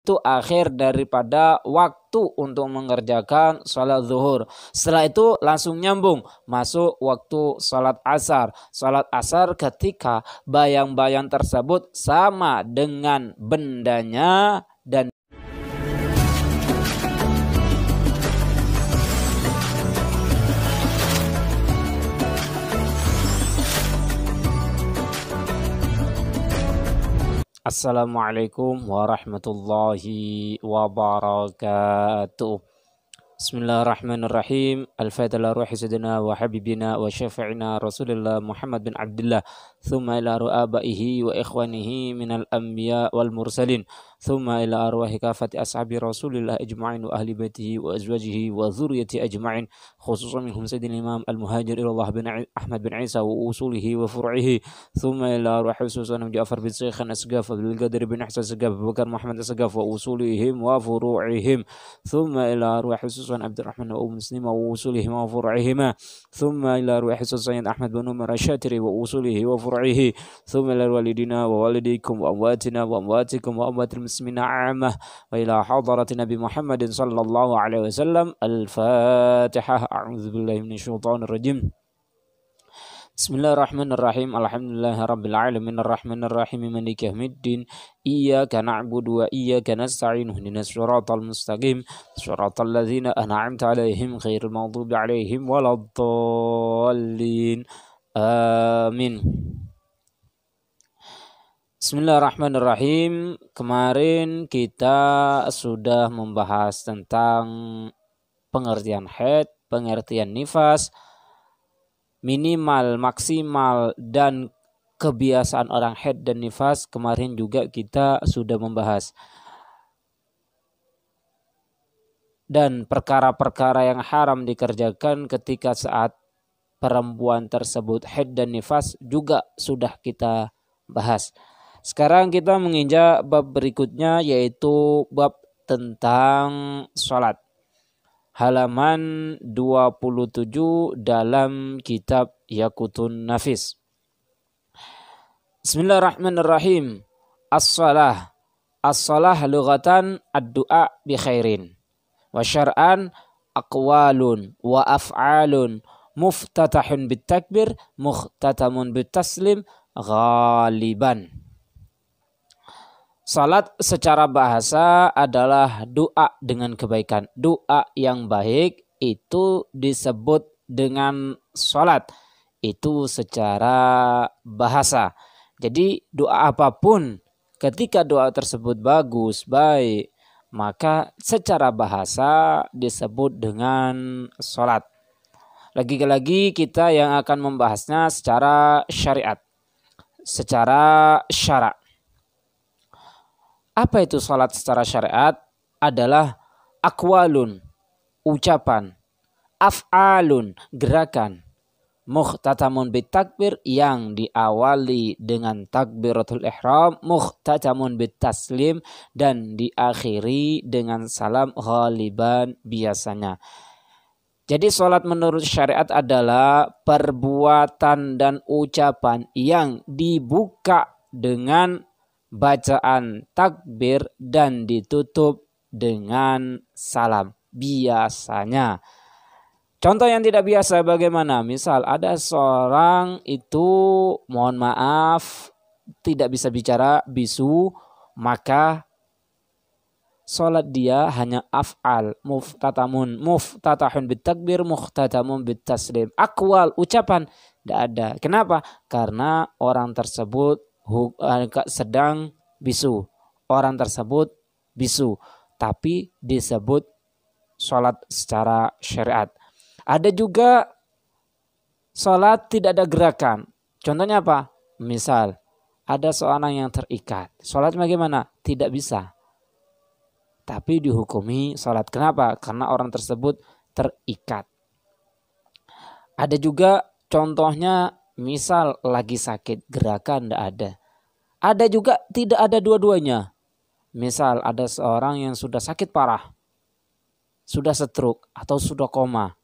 itu akhir daripada waktu untuk mengerjakan sholat zuhur. Setelah itu langsung nyambung masuk waktu sholat asar. Sholat asar ketika bayang-bayang tersebut sama dengan bendanya dan Assalamualaikum warahmatullahi wabarakatuh. Bismillahirrahmanirrahim. Al-Fatiha ruhi sayyidina wa habibina wa syafi'ina Rasulullah Muhammad bin Abdullah. Thumma ila ru'abaihi wa ikhwanihi minal anbiya wal mursalin. Thumma ila arwahi kafati ashabi Rasulillah ajma'in wa ahli baitihi wa azwajihi wa dhurriyyati ajma'in. Khususan minhum sayyidina imam al-muhajir ilallah bin Ahmad bin Isa wa usulihi wa furu'ihi. Thumma ila arwahi Susan Ja'far bin Syekhan Asgaf bil Qadir bin Ahsan Asgaf Bakar Muhammad Asgaf wa usulihim wa furu'ihim. Thumma ila arwahi Susan Abdurrahman wa Muslim wa usulihim wa furu'ihima. Thumma ila arwahi Susan Ahmad bin Umar Asyatiri wa usulihi wa furu'ihi. Thumma ila walidina wa walidikum wa amwatina wa amwatikum wa amwatil muslimina ammah wa ila hadarati Nabi Muhammadin sallallahu alaihi wasallam. Al-Fatihah. A'udzu billahi minasyaitonir rajim. Bismillahirrahmanirrahim. Alhamdulillahirabbil alamin arrahmanir rahim maliki yaumiddin. Iyyaka na'budu wa iyyaka nasta'in. Ihdinas siratal mustaqim. Siratal ladzina an'amta 'alaihim ghairil maghdubi 'alaihim waladdallin. Amin. Bismillahirrahmanirrahim. Kemarin kita sudah membahas tentang pengertian haid, pengertian nifas, minimal, maksimal, dan kebiasaan orang haid dan nifas. Kemarin juga kita sudah membahas. Dan perkara-perkara yang haram dikerjakan ketika saat perempuan tersebut haid dan nifas juga sudah kita bahas. Sekarang kita menginjak bab berikutnya, yaitu bab tentang sholat. Halaman 27 dalam kitab Yaqutun Nafis. Bismillahirrahmanirrahim. As-salah. As-salah lughatan ad-du'a bi khairin. Wa syar'an aqwalun wa af'alun muftatahun bit takbir mukhtatamun bit taslim ghaliban. Salat secara bahasa adalah doa dengan kebaikan. Doa yang baik itu disebut dengan salat. Itu secara bahasa. Jadi doa apapun ketika doa tersebut bagus, baik, maka secara bahasa disebut dengan salat. Lagi-lagi kita yang akan membahasnya secara syariat. Secara syarak. Apa itu salat secara syariat? Adalah aqwalun, ucapan, af'alun, gerakan, mukhtatamun bit takbir, yang diawali dengan takbiratul ihram, mukhtatamun bit taslim, dan diakhiri dengan salam ghaliban biasanya. Jadi salat menurut syariat adalah perbuatan dan ucapan yang dibuka dengan bacaan takbir dan ditutup dengan salam biasanya. Contoh yang tidak biasa bagaimana? Misal ada seorang itu, mohon maaf, tidak bisa bicara, bisu, maka salat dia hanya af'al, muftatahun bit takbir, mukhtatamun bit taslim. Aqwal, ucapan, tidak ada. Kenapa? Karena orang tersebut sedang bisu. Orang tersebut bisu, tapi disebut salat secara syariat. Ada juga salat tidak ada gerakan. Contohnya apa? Misal ada seorang yang terikat. Salat bagaimana? Tidak bisa. Tapi dihukumi salat. Kenapa? Karena orang tersebut terikat. Ada juga contohnya, misal lagi sakit, gerakan tidak ada. Ada juga tidak ada dua-duanya. Misal ada seorang yang sudah sakit parah, sudah stroke atau sudah koma.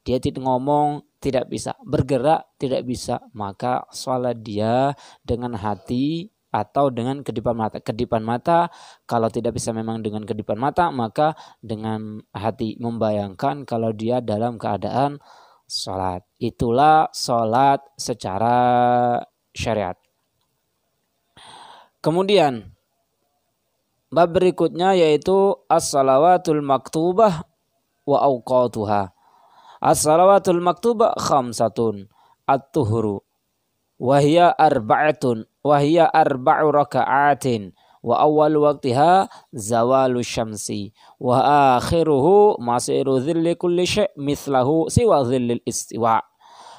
Dia tidak ngomong, tidak bisa bergerak, tidak bisa. Maka sholat dia dengan hati atau dengan kedipan mata. Kedipan mata, kalau tidak bisa memang dengan kedipan mata, maka dengan hati membayangkan kalau dia dalam keadaan sholat. Itulah sholat secara syariat. Kemudian bab berikutnya yaitu as-salawatul maktubah wa awqatuha. As-salawatul maktubah khamsatun at-tuhru wahia arba'u raka'atin wa awal waqtiha zawalu syamsi wa akhiruhu masiru dhilli kulli syai' mithlahu siwa dhillil istiwa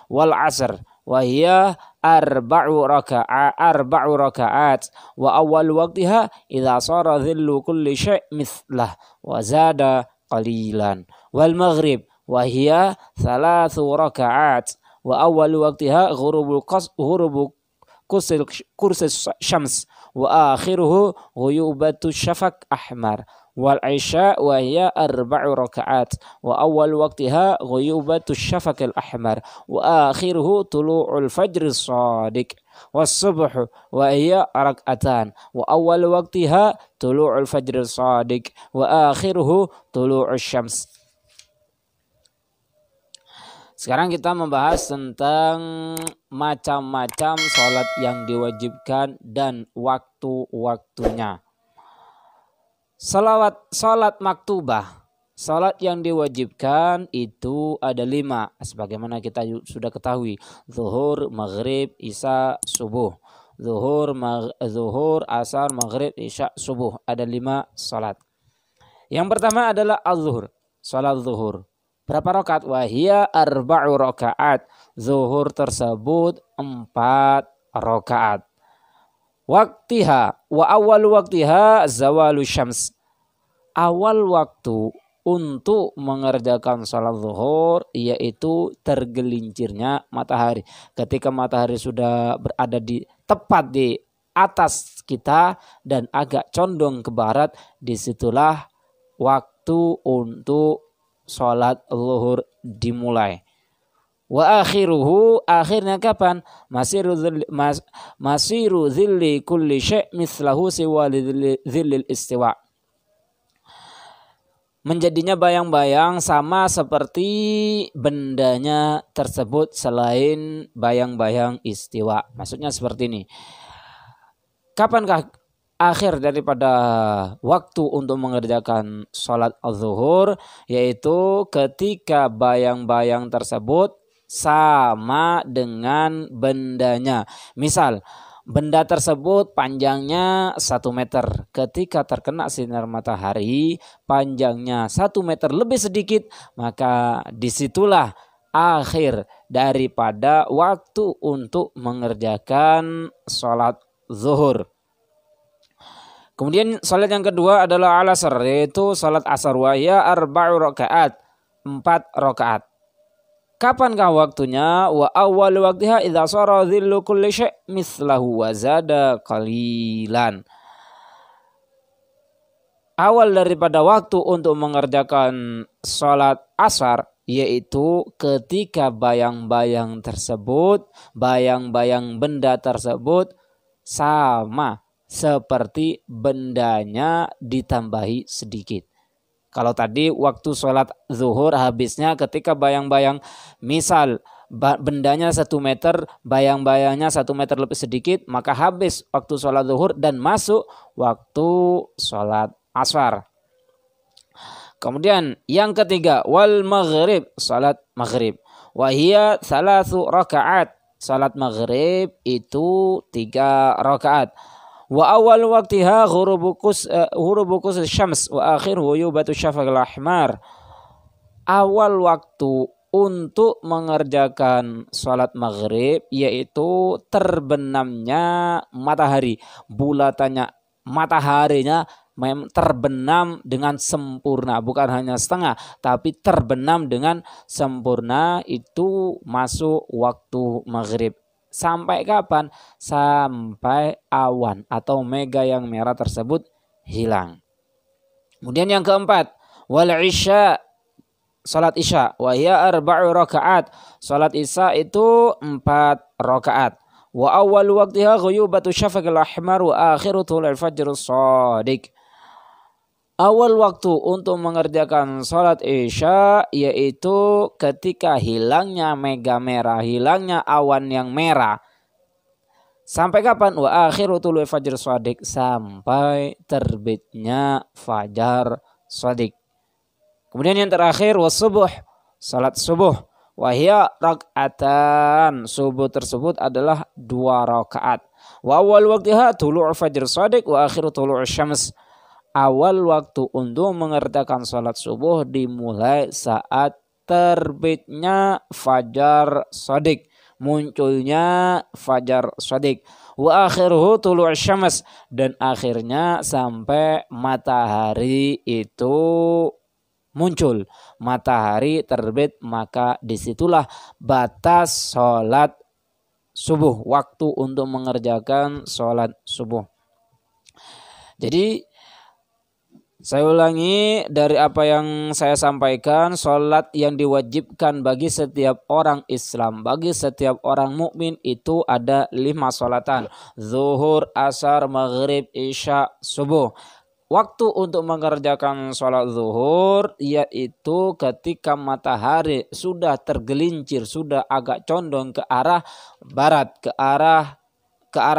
wal asr wahia arba'u raka'at wa awal waqtiha idza sara dhillu kulli syai' mithlah wa zada qalilan wal maghrib wahia thalathu raka'at wa awal waqtiha ghurubu kursis syams wa akhiruhu ghuyubatu syafaq ahmar wal isya wa hiya arba'u raka'at wa awal waqtiha ghuyubatu syafaq al ahmar wa akhiruhu tulu'ul fajr shadiq was subh wa hiya rak'atan wa awal waqtiha tulu'ul fajr shadiq wa akhiruhu tulu'us syams. Sekarang kita membahas tentang macam-macam sholat yang diwajibkan dan waktu-waktunya. Sholat maktubah, sholat yang diwajibkan itu ada 5. Sebagaimana kita sudah ketahui. Zuhur, maghrib, isya, subuh. Zuhur, asar, maghrib, isya, subuh. Ada 5 sholat. Yang pertama adalah az-zuhur, sholat zuhur. Berapa rakaat? Wahia arba'u rakaat. Zuhur tersebut 4 rakaat. Waktiha wa awal waktiha zawalu syams. Awal waktu untuk mengerjakan salat zuhur yaitu tergelincirnya matahari. Ketika matahari sudah berada tepat di atas kita dan agak condong ke barat, disitulah waktu untuk sholat zuhur dimulai. Wa akhiruhu, akhirnya kapan? Masiru dhilli kulli syai' mithlahu siwa dhillil istiwa. Menjadinya bayang-bayang sama seperti bendanya tersebut selain bayang-bayang istiwa. Maksudnya seperti ini. Kapankah akhir daripada waktu untuk mengerjakan sholat az-zuhur, yaitu ketika bayang-bayang tersebut sama dengan bendanya. Misal benda tersebut panjangnya 1 meter. Ketika terkena sinar matahari panjangnya 1 meter lebih sedikit, maka disitulah akhir daripada waktu untuk mengerjakan sholat zuhur. Kemudian salat yang kedua adalah al-asr, yaitu salat asar, wa ya arba'u rakaat, 4 rakaat. Kapankah waktunya? Wa awal waqtiha idza sara dhillu kulli syai' mithlahu wa zada qalilan. Awal daripada waktu untuk mengerjakan salat asar yaitu ketika bayang-bayang tersebut, bayang-bayang benda tersebut sama seperti bendanya ditambahi sedikit. Kalau tadi waktu sholat zuhur habisnya ketika bayang-bayang, misal bendanya 1 meter, bayang-bayangnya 1 meter lebih sedikit, maka habis waktu sholat zuhur dan masuk waktu sholat asar. Kemudian yang ketiga, wal maghrib, sholat maghrib. Wahia thalathu rakaat, sholat maghrib itu 3 rakaat. Wa awal waqtiha ghurubukus syams wa akhiruhu yubatu syafaq al-ahmar. Awal waktu untuk mengerjakan salat maghrib yaitu terbenamnya matahari, bulatannya mataharinya terbenam dengan sempurna, bukan hanya setengah tapi terbenam dengan sempurna, itu masuk waktu maghrib. Sampai kapan? Sampai awan atau mega yang merah tersebut hilang. Kemudian yang keempat, wal isya, salat isya, wa hiya arba'u rakaat. Salat isya itu 4 rakaat. Wa awal waqtiha ghuyubatu syafaqil ahmar wa akhiru tulul fajr shadiq. Awal waktu untuk mengerjakan sholat isya yaitu ketika hilangnya mega merah, hilangnya awan yang merah. Sampai kapan? Wa akhiru tulul fajr shadiq, sampai terbitnya fajar shadiq. Kemudian yang terakhir wasubuh, salat subuh. Wahya rak'atan, subuh tersebut adalah 2 rakaat. Wa awal waqtiha tulu'u fajr shadiq wa akhiru tulu'u syams. Awal waktu untuk mengerjakan salat subuh dimulai saat terbitnya fajar shadiq, munculnya fajar shadiq. Wa akhiruhu tulu'u syams, dan akhirnya sampai matahari itu muncul, matahari terbit, maka disitulah batas sholat subuh, waktu untuk mengerjakan sholat subuh. Jadi saya ulangi dari apa yang saya sampaikan, sholat yang diwajibkan bagi setiap orang Islam, bagi setiap orang mukmin itu ada 5 sholatan: zuhur, asar, maghrib, isya, subuh. Waktu untuk mengerjakan sholat zuhur yaitu ketika matahari sudah tergelincir, sudah agak condong ke arah barat, ke arah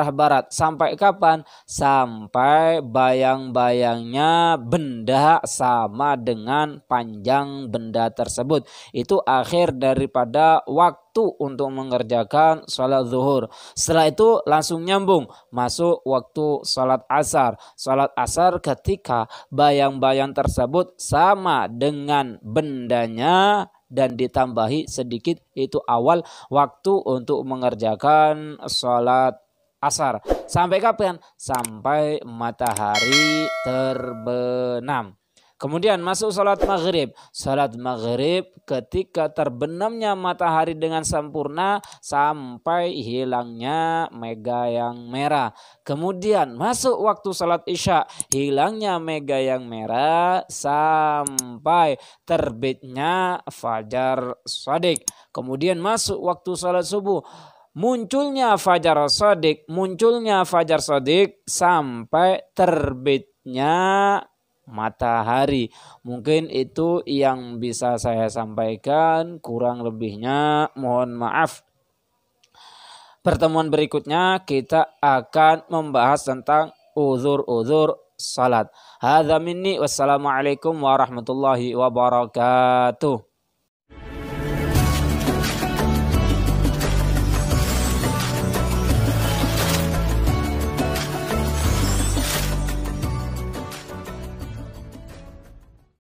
barat. Sampai kapan? Sampai bayang-bayangnya benda sama dengan panjang benda tersebut. Itu akhir daripada waktu untuk mengerjakan sholat zuhur. Setelah itu langsung nyambung masuk waktu sholat asar. Sholat asar ketika bayang-bayang tersebut sama dengan bendanya dan ditambahi sedikit, itu awal waktu untuk mengerjakan sholat asar. Sampai kapan? Sampai matahari terbenam. Kemudian masuk sholat maghrib. Sholat maghrib ketika terbenamnya matahari dengan sempurna sampai hilangnya mega yang merah. Kemudian masuk waktu sholat isya, hilangnya mega yang merah sampai terbitnya fajar shadiq. Kemudian masuk waktu sholat subuh, munculnya fajar shadiq sampai terbitnya matahari. Mungkin itu yang bisa saya sampaikan, kurang lebihnya mohon maaf. Pertemuan berikutnya kita akan membahas tentang uzur-uzur salat. Hadza minni, wassalamualaikum warahmatullahi wabarakatuh.